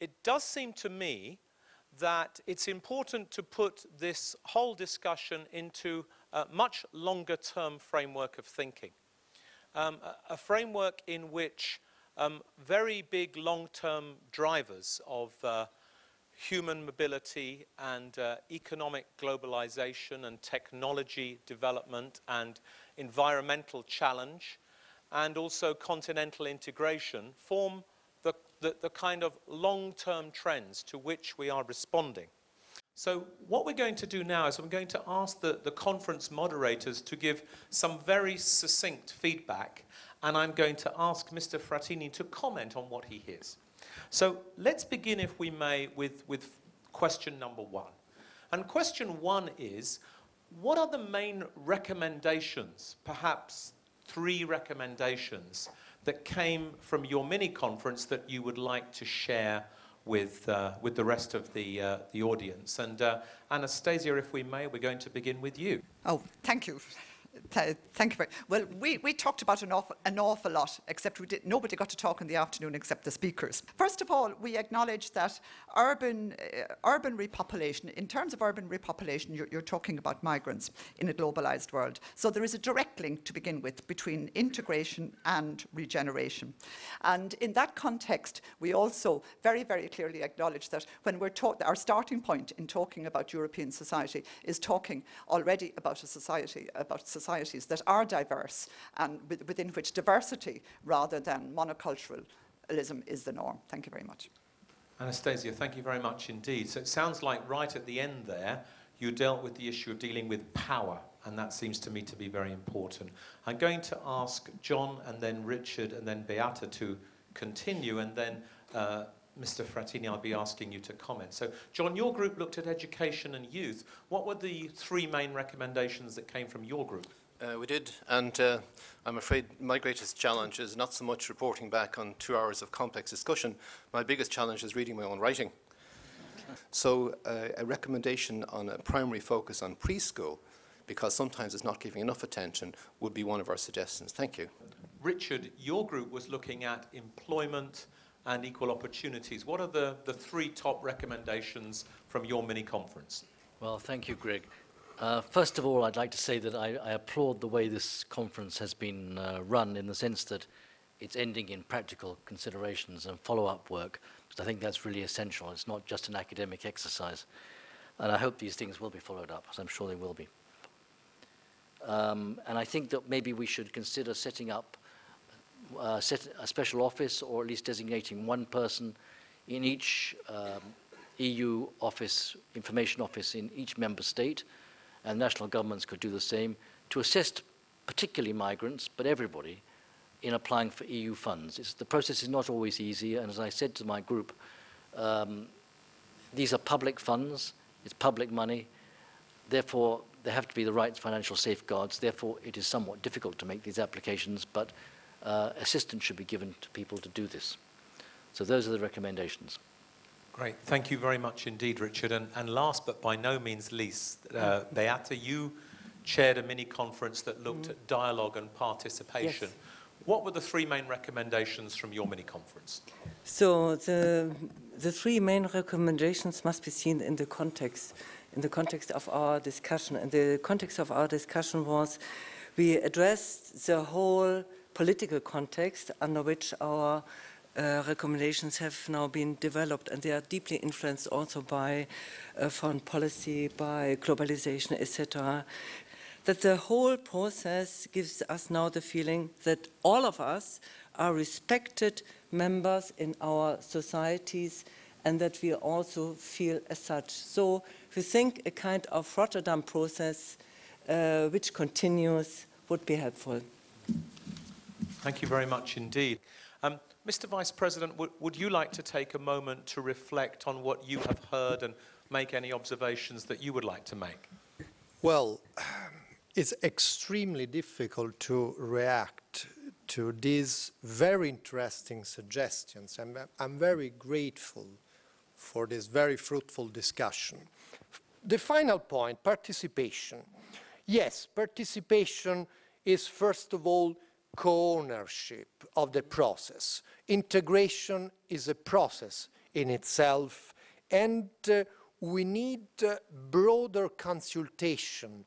it does seem to me that it's important to put this whole discussion into a much longer term framework of thinking. A framework in which very big long-term drivers of human mobility and economic globalization and technology development and environmental challenge and also continental integration form the kind of long-term trends to which we are responding. So what we're going to do now is I'm going to ask the conference moderators to give some very succinct feedback, and I'm going to ask Mr. Frattini to comment on what he hears. So let's begin, if we may, with question number one. And question one is, what are the main recommendations, perhaps 3 recommendations, that came from your mini-conference that you would like to share with the rest of the audience? And Anastasia, if we may, we're going to begin with you. Oh, thank you. Thank you very much. Well, we talked about an awful lot, except nobody got to talk in the afternoon except the speakers. First of all, we acknowledge that urban repopulation, in terms of urban repopulation, you're talking about migrants in a globalized world. So there is a direct link to begin with between integration and regeneration. And in that context, we also very, very clearly acknowledge that when we're our starting point in talking about European society is talking already about a society, societies that are diverse and within which diversity rather than monoculturalism is the norm. Thank you very much. Anastasia, thank you very much indeed. So it sounds like right at the end there, you dealt with the issue of dealing with power, and that seems to me to be very important. I'm going to ask John and then Richard and then Beata to continue, and then Mr. Frattini, I'll be asking you to comment. So, John, your group looked at education and youth. What were the 3 main recommendations that came from your group? We did, and I'm afraid my greatest challenge is not so much reporting back on 2 hours of complex discussion. My biggest challenge is reading my own writing. So a recommendation on a primary focus on preschool, because sometimes it's not giving enough attention, would be one of our suggestions. Thank you. Richard, your group was looking at employment and equal opportunities. What are the 3 top recommendations from your mini-conference? Well, thank you, Greg. First of all, I'd like to say that I applaud the way this conference has been run, in the sense that it's ending in practical considerations and follow-up work, because I think that's really essential. It's not just an academic exercise. And I hope these things will be followed up, as I'm sure they will be. And I think that maybe we should consider setting up a special office, or at least designating one person in each EU office, information office in each member state, and national governments could do the same, to assist particularly migrants, but everybody, in applying for EU funds. The process is not always easy, and as I said to my group, these are public funds, it's public money, therefore there have to be the right financial safeguards, therefore it is somewhat difficult to make these applications, but assistance should be given to people to do this. So those are the recommendations. Great. Thank you very much indeed, Richard. And last but by no means least, Beata, you chaired a mini-conference that looked at dialogue and participation. Yes. What were the 3 main recommendations from your mini-conference? So the 3 main recommendations must be seen in the context of our discussion. And the context of our discussion was we addressed the whole political context under which our recommendations have now been developed, and they are deeply influenced also by foreign policy, by globalization, etc. That the whole process gives us now the feeling that all of us are respected members in our societies, and that we also feel as such. So we think a kind of Rotterdam process which continues would be helpful. Thank you very much indeed. Mr. Vice President, would you like to take a moment to reflect on what you have heard and make any observations that you would like to make? Well, it's extremely difficult to react to these very interesting suggestions. I'm very grateful for this very fruitful discussion. The final point, participation. Yes, participation is first of all co-ownership of the process. Integration is a process. in itself, and we need broader consultation